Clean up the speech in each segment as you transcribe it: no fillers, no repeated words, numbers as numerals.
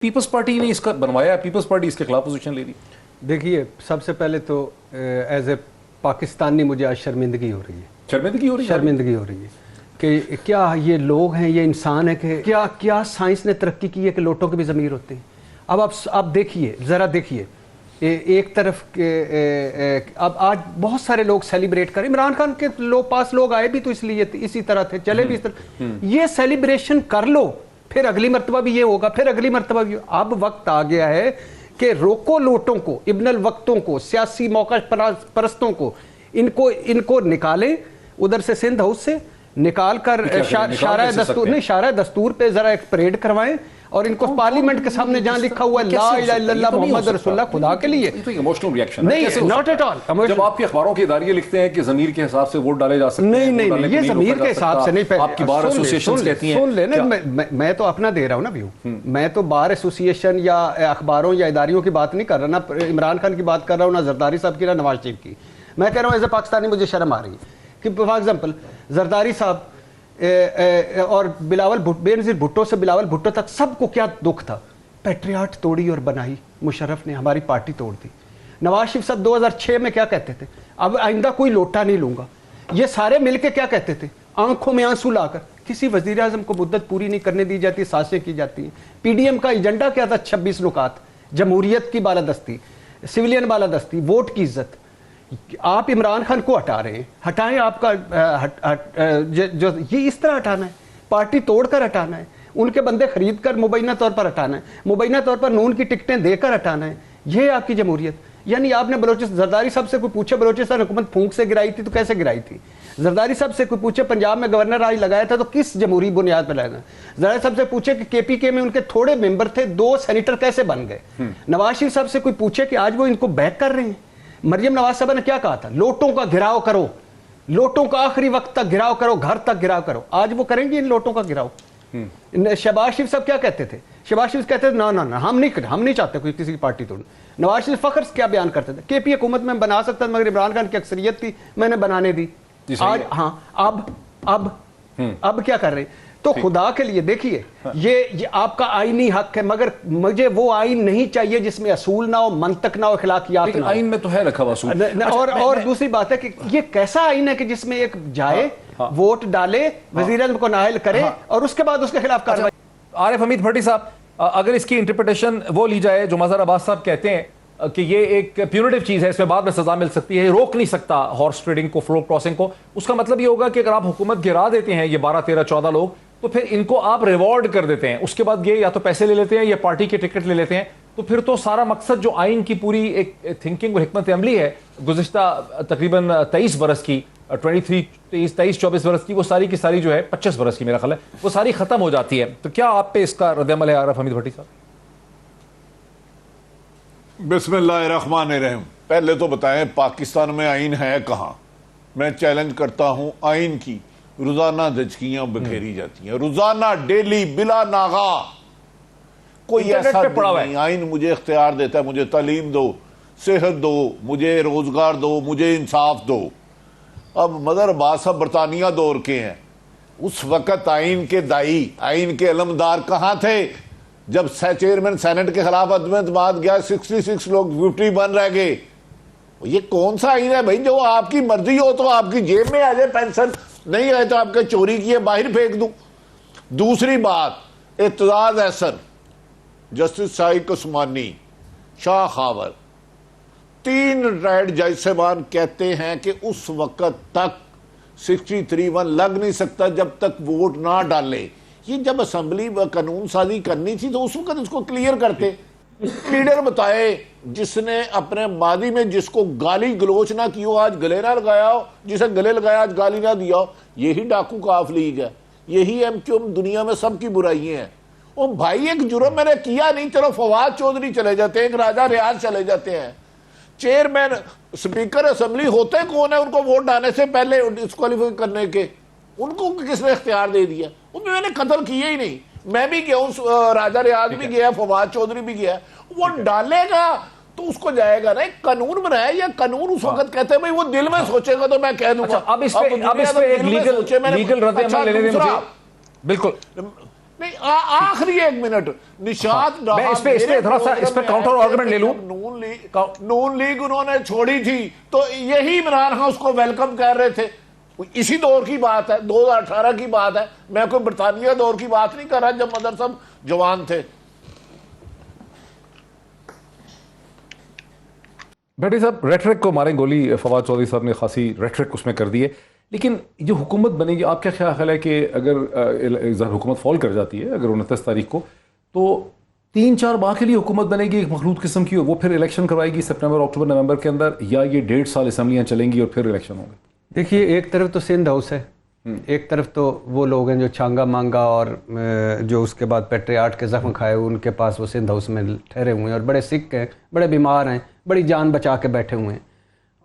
Peoples party ने इसका बनवाया, पीपल्स पार्टी इसके खिलाफ पोजीशन ले रही। देखिए, सबसे पहले तो एज ए पाकिस्तानी मुझे आज शर्मिंदगी हो रही है। शर्मिंदगी हो रही है? शर्मिंदगी हो रही है कि क्या ये लोग हैं, ये इंसान है कि क्या साइंस ने तरक्की की है कि लोटों के भी ज़मीर होते हैं। अब आप देखिए, ज़रा देखिए, एक तरफ अब आज बहुत सारे लोग सेलिब्रेट करें। इमरान खान के पास लोग आए भी तो इसलिए इसी तरह थे, चले भी इस तरह। ये सेलिब्रेशन कर लो, फिर अगली मर्तबा भी ये होगा, फिर अगली मर्तबा भी। अब वक्त आ गया है कि रोको लोटों को, इब्नल वक्तों को, सियासी मौका परस्तों को, इनको निकालें उधर से, सिंध हाउस से निकाल कर शारा दस्तूर पे जरा एक परेड करवाएं और इनको पार्लियामेंट के सामने जहां लिखा हुआ है ला इलाहा इल्लल्लाह मोहम्मद रसूलुल्लाह, खुदा के लिए। तो इमोशनल रिएक्शन नहीं, नॉट एट ऑल। जब आपके अखबारों के इदारे लिखते हैं कि जमीर के हिसाब से वोट डाले जा सकते हैं, नहीं, ये जमीर के हिसाब से नहीं। आपकी बार एसोसिएशन कहती हैं। सुन लेना, मैं तो अपना दे रहा हूं ना व्यू। मैं तो बार एसोसिएशन या अखबारों या इदारियों की बात नहीं कर रहा, ना इमरान खान की बात कर रहा हूं, ना जरदारी साहब की, ना नवाज शरीफ की। मैं कह रहा हूं एज ए पाकिस्तानी मुझे शर्म आ रही है कि फॉर एग्जाम्पल जरदारी साहब और बेनज़ीर भुट्टो से बिलावल भुट्टो तक सबको क्या दुख था। पैट्रियाट तोड़ी और बनाई मुशर्रफ ने, हमारी पार्टी तोड़ दी। नवाज शरीफ साहब 2006 में क्या कहते थे, अब आइंदा कोई लोटा नहीं लूंगा। ये सारे मिलके क्या कहते थे, आंखों में आंसू लाकर। किसी वजीर आजम को मुद्दत पूरी नहीं करने दी जाती, सांसें की जाती हैं। पीडीएम का एजेंडा क्या था, 26 नुकात, जमहूरियत की बालादस्ती, सिविलियन बालादस्ती, वोट की इज्जत। आप इमरान खान को हटा रहे हैं, हटाएं। आपका जो ये इस तरह हटाना है, पार्टी तोड़कर हटाना है, उनके बंदे खरीद कर मुबैना तौर पर हटाना है, मुबैना तौर पर नून की टिकटें देकर हटाना है। ये आपकी जमहूरियत। यानी आपने बलोचिस्तान, जरदारी साहब से कोई पूछे बलोचिस्तान हुकूमत फूंक से गिराई थी तो कैसे गिराई थी। जरदारी साहब से कोई पूछे पंजाब में गवर्नर राज लगाया था तो किस जमहूरी बुनियाद पर लगाया। जरदारी साहब से पूछे कि केपीके में उनके थोड़े मेंबर थे, 2 सेनेटर कैसे बन गए। नवाज शरीफ साहब से कोई पूछे कि आज वो इनको बैक कर रहे हैं। मरियम नवाज साहब ने क्या कहा था, लोटों का घिराव करो, लोटों का आखिरी वक्त तक घिराव करो, घर तक घिराव करो। आज वो करेंगे इन लोटों का घिराव। शहबाज शरीफ साहब क्या कहते थे, शहबाज शरीफ कहते थे ना ना ना, हम नहीं चाहते कोई किसी की पार्टी तोड़ना। नवाज शरीफ फखर क्या बयान करते थे, केपी हुकूमत में बना सकता था मगर इमरान खान की अक्सरियत थी, मैंने बनाने दी। आज हाँ, अब क्या कर रहे हैं। तो खुदा के लिए देखिए, ये आपका आईनी हक है, मगर मुझे वो आइन नहीं चाहिए जिसमें असूल ना हो, मंतक ना हो, अखलाकियात ना हो। आइन में तो है रखा हुआ असूल। और दूसरी बात है कि ये कैसा आइन है कि जिसमें एक जाए, वोट डाले, वजीर आज़म को नाअहल करे और उसके बाद उसके खिलाफ कार्रवाई। आरिफ हमीद भट्टी साहब, अगर इसकी इंटरप्रिटेशन वो ली जाए जो मज़हर अब्बास साहब कहते हैं कि ये एक प्यूनिटिव चीज़ है, इसमें बाद में सजा मिल सकती है, रोक नहीं सकता हॉर्स ट्रेडिंग को, फ्लोर क्रॉसिंग को, उसका मतलब ये होगा कि अगर आप हुकूमत गिरा देते हैं ये 12, 13, 14 लोग, तो फिर इनको आप रिवॉर्ड कर देते हैं, उसके बाद ये या तो पैसे ले लेते हैं या पार्टी के टिकट ले लेते हैं, तो फिर तो सारा मकसद जो आइन की पूरी एक थिंकिंग और हिकमत अमली है गुज़िश्ता तकरीबन 23 बरस की, 23-24 बरस की, वो सारी की सारी जो है 25 बरस की मेरा ख्याल है, वो सारी ख़त्म हो जाती है। तो क्या आप पे इसका रद्द-ए-अमल है आरिफ हमीद भट्टी साहब? बिस्मिल्लाहिर्रहमानिर्रहीम। पहले तो बताएं पाकिस्तान में आइन है कहाँ। मैं चैलेंज करता हूं, आइन की रोजाना दचकियां बखेरी जाती हैं, रोजाना डेली बिला नागा। कोई ऐसा नहीं, आइन मुझे इख्तियार देता है, मुझे तालीम दो, सेहत दो, मुझे रोजगार दो, मुझे इंसाफ दो। अब मदर अब्बास साहब बरतानिया दौर के हैं, उस वक्त आइन के दाई, आइन के अलमदार कहाँ थे जब चेयरमैन सेनेट के खिलाफ अदम एतमाद गया, 66 लोग 51 रह गए। ये कौन सा आइन है भाई, जो आपकी मर्जी हो तो आपकी जेब में आ जाए पेंशन, नहीं आए तो आपके चोरी किए बाहर फेंक दूं। दूसरी बात, एतजाज एहसन, जस्टिस शाहिद उस्मानी, शाह खावर, 3 रिटायर्ड जज साहबान कहते हैं कि उस वक्त तक 63(1) लग नहीं सकता जब तक वोट ना डाले। ये जब असेंबली कानून साजी करनी थी तो उस वक्त उसको क्लियर करते। लीडर बताए जिसने अपने मादी में जिसको गाली गलोच ना की हो, आज गले ना लगाया हो, जिसे गले लगाया आज गाली ना दिया हो, यही डाकू काफ लीग है, यही एमक्यूएम दुनिया में सबकी बुराइयां हैं। ओ भाई, एक जुर्म मैंने किया नहीं, चलो फवाद चौधरी चले जाते हैं, एक राजा रियाज चले जाते हैं। चेयरमैन स्पीकर असेंबली होते कौन है उनको वोट डालने से पहले डिस्क्वालीफाई करने के, उनको किसने इख्तियार दे दिया। मैंने कत्ल किए ही नहीं, मैं भी गया हूं, राजा रियाज भी गया, फवाद चौधरी भी गया। वो डालेगा तो उसको जाएगा ना, कानून बनाया, या कानून उस वक्त कहते हैं भाई वो दिल में सोचेगा तो मैं कह दूंगा। अब इस पे एक लीगल रद्द-ए-अमल लेने दें मुझे। बिल्कुल नहीं, आखिरी 1 मिनट निशात हाँ, मैं इस पे थोड़ा सा इस पे काउंटर आर्गुमेंट ले लूं। नून लीग उन्होंने छोड़ी थी तो यही इमरान खान उसको वेलकम कर रहे थे। इसी दौर की बात है, 2018 की बात है, मैं कोई बरतानिया दौर की बात नहीं कर रहा जब मदर साहब जवान थे। भट्टी साहब, रेटरिक को मारें गोली, फवाद चौधरी साहब ने खासी रेटरिक उसमें कर दी है, लेकिन जो हुकूमत बनेगी, आपका क्या ख्याल है कि अगर हुकूमत फॉल कर जाती है अगर 29 तारीख को, तो 3-4 माह के लिए हुकूमत बनेगी एक मखलूत किस्म की, वो फिर इलेक्शन करवाएगी सितंबर अक्टूबर नवंबर के अंदर, या ये 1.5 साल असम्बलियाँ चलेंगी और फिर इलेक्शन होंगे? देखिए, एक तरफ तो सिंध हाउस है, एक तरफ तो वो लोग हैं जो छांगा मांगा और जो उसके बाद पेट्रियाट के जख्म खाए, उनके पास वो सिंध हाउस में ठहरे हुए हैं और बड़े सिक हैं, बड़े बीमार हैं, बड़ी जान बचा के बैठे हुए हैं,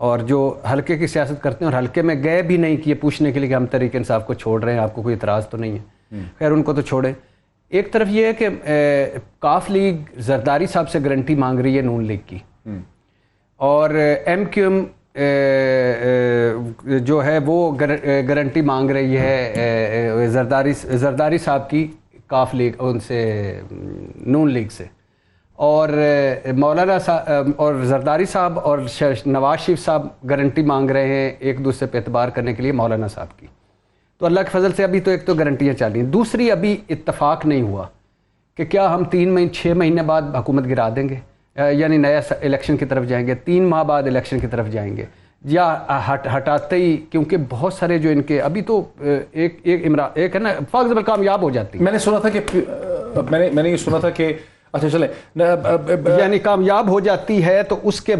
और जो हल्के की सियासत करते हैं और हल्के में गए भी नहीं कि ये पूछने के लिए कि हम तहरीक इंसाफ को छोड़ रहे हैं, आपको कोई इतराज़ तो नहीं है। खैर, उनको तो छोड़ें। एक तरफ ये है कि काफ लीग जरदारी साहब से गारंटी मांग रही है नून लीग की, और MQM जो है वो गारंटी मांग रही है जरदारी साहब की काफ लीग उनसे, नून लीग से, और मौलाना साहब और जरदारी साहब और नवाज शरीफ साहब गारंटी मांग रहे हैं एक दूसरे पे एतबार करने के लिए मौलाना साहब की। तो अल्लाह के फजल से अभी तो एक तो गारंटियाँ चल रही हैं, दूसरी अभी इत्तफाक नहीं हुआ कि क्या हम 6 महीने बाद हुकूमत गिरा देंगे, यानी नया इलेक्शन की तरफ जाएंगे, 3 माह बाद इलेक्शन की तरफ जाएंगे, या हटाते ही, क्योंकि बहुत सारे जो इनके अभी तो एक है ना, फॉर एग्जाम्पल कामयाब हो जाती है। मैंने सुना था कि मैंने ये सुना था कि अच्छा चले, यानी कामयाब हो जाती है तो उसके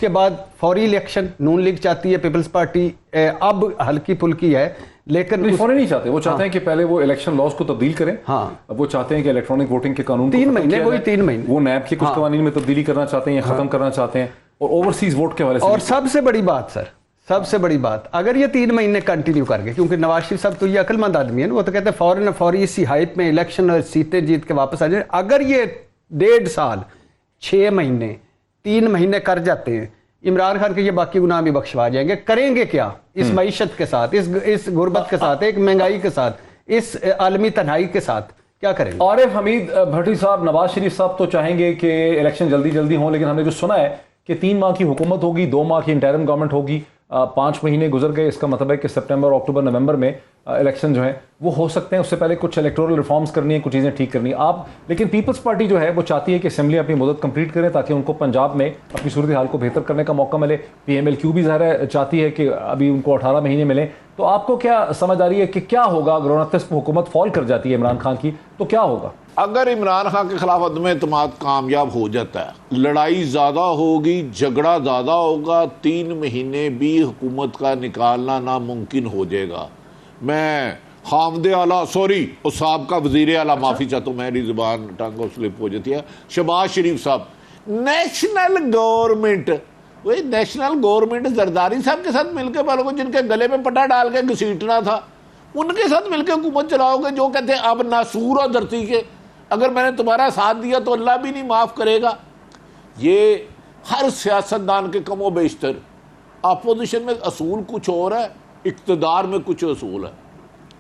बाद फौरी इलेक्शन नून लीग चाहती है, पीपल्स पार्टी अब हल्की फुल्की है, लेकिन फौरी नहीं चाहते, वो चाहते हैं कि पहले वो इलेक्शन लॉज को तब्दील करें। हाँ, वो चाहते हैं कि इलेक्ट्रॉनिक वोटिंग के कानून 3 महीने, वही 3 महीने वो नैब के कुछ कवानीन में तब्दीली करना चाहते हैं या खत्म करना चाहते हैं, और ओवरसीज वोट के हवाले से। और सबसे बड़ी बात सर, सबसे बड़ी बात, अगर ये 3 महीने कंटिन्यू कर गए, क्योंकि नवाज शरीफ साहब तो ये अक्लमंद आदमी है ना, वो तो कहते हैं फौरी इसी हाइप में इलेक्शन और सीटें जीत के वापस आ जाए। अगर ये 1.5 साल 6 महीने 3 महीने कर जाते हैं, इमरान खान के ये बाकी गुनाह भी बख्शवा जाएंगे। करेंगे क्या इस मईशत के साथ, इस गुर्बत के साथ, एक महंगाई के साथ, इस आलमी तन्हाई के साथ, क्या करेंगे? आरिफ हमीद भट्टी साहब, नवाज शरीफ साहब तो चाहेंगे कि इलेक्शन जल्दी जल्दी हो, लेकिन हमने जो सुना है कि 3 माह की हुकूमत होगी, 2 माह की इंटरिम गवर्नमेंट होगी, 5 महीने गुजर गए, इसका मतलब है कि सितंबर अक्टूबर नवंबर में इलेक्शन जो है वो हो सकते हैं। उससे पहले कुछ इलेक्टोरल रिफॉर्म्स करनी है, कुछ चीज़ें ठीक करनी है। आप लेकिन पीपल्स पार्टी जो है वो चाहती है कि असेंबली अपनी मुदत कंप्लीट करें ताकि उनको पंजाब में अपनी सूरत हाल को बेहतर करने का मौका मिले। PMLQ भी ज़ाहिर है चाहती है कि अभी उनको 18 महीने मिलें। तो आपको क्या समझ आ रही है कि क्या होगा अगर 29 को हुकूमत फॉल कर जाती है इमरान खान की, तो क्या होगा? अगर इमरान खान के खिलाफ अदम एतमाद कामयाब हो जाता है, लड़ाई ज़्यादा होगी, झगड़ा ज़्यादा होगा, 3 महीने भी हुकूमत का निकालना नामुमकिन हो जाएगा। मैं हामदे आला उस साहब का वज़ीर आला, माफ़ी चाहता हूँ, मेरी ज़ुबान टंग स्लिप हो जाती है, शहबाज शरीफ साहब, नेशनल गवर्नमेंट, वही नेशनल गवर्नमेंट जरदारी साहब के साथ मिलकर वालों जिनके गले में पटा डाल के घसीटना था, उनके साथ मिलकर हुकूमत चलाओगे, जो कहते हैं अब नासूर और धरती के, अगर मैंने तुम्हारा साथ दिया तो अल्लाह भी नहीं माफ़ करेगा। ये हर सियासतदान के कमो बेशतर, अपोजिशन में असूल कुछ और है, इक़्तिदार में कुछ असूल है।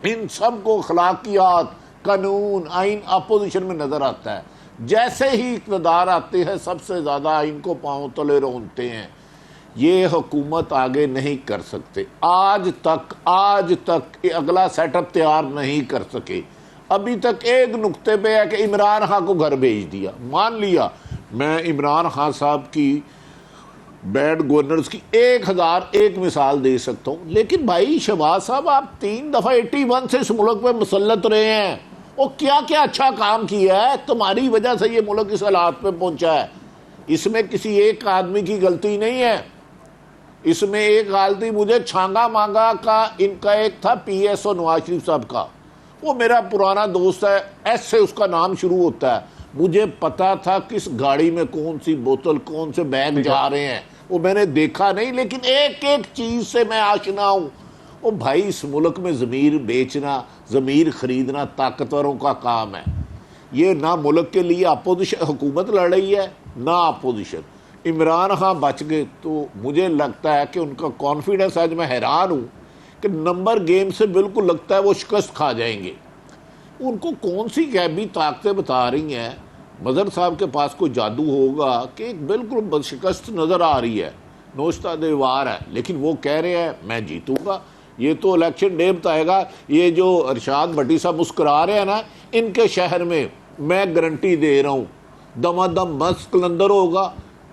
इन सब को अखलाकियात, कानून, आइन अपोजिशन में नज़र आता है। जैसे ही इक़्तिदार आते हैं सबसे ज़्यादा आइन को पाँव तले रोनते हैं। ये हुकूमत आगे नहीं कर सकते। आज तक अगला सेटअप तैयार नहीं कर सके। अभी तक एक नुक्ते पे है कि इमरान खान को घर भेज दिया, मान लिया। मैं इमरान खान साहब की बैड गवर्नर्स की 1001 मिसाल दे सकता हूँ, लेकिन भाई शहबाज साहब, आप 3 दफ़ा 81 से इस मुल्क पे मुसल्लत रहे हैं और क्या क्या अच्छा काम किया है। तुम्हारी वजह से ये मुल्क इस हालात पे पहुँचा है। इसमें किसी एक आदमी की गलती नहीं है। इसमें एक गलती मुझे छांगा मांगा का इनका एक था PSO नवाज शरीफ साहब का, वो मेरा पुराना दोस्त है, S से उसका नाम शुरू होता है। मुझे पता था किस गाड़ी में कौन सी बोतल, कौन से बैग जा रहे हैं, वो मैंने देखा नहीं, लेकिन एक एक चीज़ से मैं आशना हूँ। ओ भाई, इस मुल्क में ज़मीर बेचना, ज़मीर ख़रीदना ताकतवरों का काम है। ये ना मुल्क के लिए अपोजिशन हुकूमत लड़ रही है, ना अपोजिशन। इमरान खान बच गए तो मुझे लगता है कि उनका कॉन्फिडेंस, आज मैं हैरान हूँ कि नंबर गेम से बिल्कुल लगता है वो शिकस्त खा जाएंगे। उनको कौन सी गैबी ताकतें बता रही हैं? मदर साहब के पास कोई जादू होगा कि एक बिल्कुल बदशिकस्त नज़र आ रही है, नोश्ता दीवार है, लेकिन वो कह रहे हैं मैं जीतूंगा। ये तो इलेक्शन डे बताएगा। ये जो अरशाद भट्टी साहब मुस्कुरा रहे हैं ना, इनके शहर में मैं गारंटी दे रहा हूँ दमादम मस्त कलंदर होगा।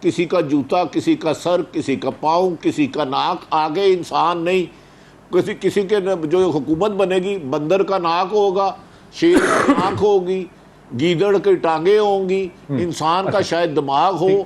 किसी का जूता, किसी का सर, किसी का पाँव, किसी का नाक, आगे इंसान नहीं। किसी के जो हुकूमत बनेगी बंदर का नाक होगा, शेर की आँख होगी, गीदड़ की टांगे होंगी, इंसान का शायद दिमाग हो।